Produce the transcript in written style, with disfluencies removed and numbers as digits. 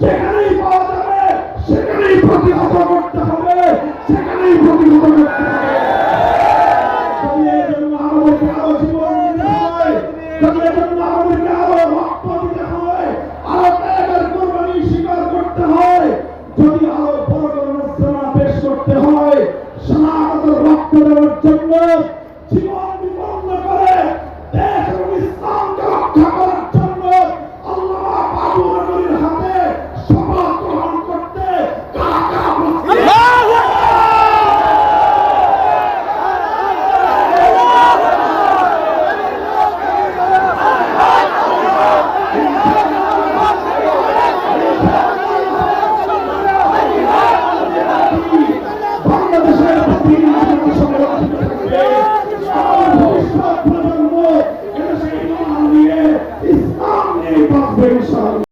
যেখানেই পাওয়া যাবে সেখানেই প্রতিহত করতে হবে, সেখানেই প্রতিহত করতে হবে। যদি এর জন্য আমাদেরকে আরো জীবন দিতে হয়, যদি এর জন্য আমাদেরকে আরো রক্ত দিতে হয়, আরো ত্যাগের কোরবানি স্বীকার করতে হয়, যদি আরো বড় কোনো নজরানা পেশ করতে হয়, শাহাদাত রক্ত দেওয়ার জন্য জীবন বিপন্ন করে দেশ এবং ইসলামকে রক্ষা করার জন্য আল্লামা বাবু নগরীর হাতে শপথ গ্রহণ করতে কারা কারা প্রস্তুত? বাংলাদেশের প্রতি সংরক্ষিত থাকবে, আমার ভবিষ্যৎ প্রজন্ম এদেশে ইমান নিয়ে ইসলাম নিয়ে বাঁচবে ইনশাআল্লাহ।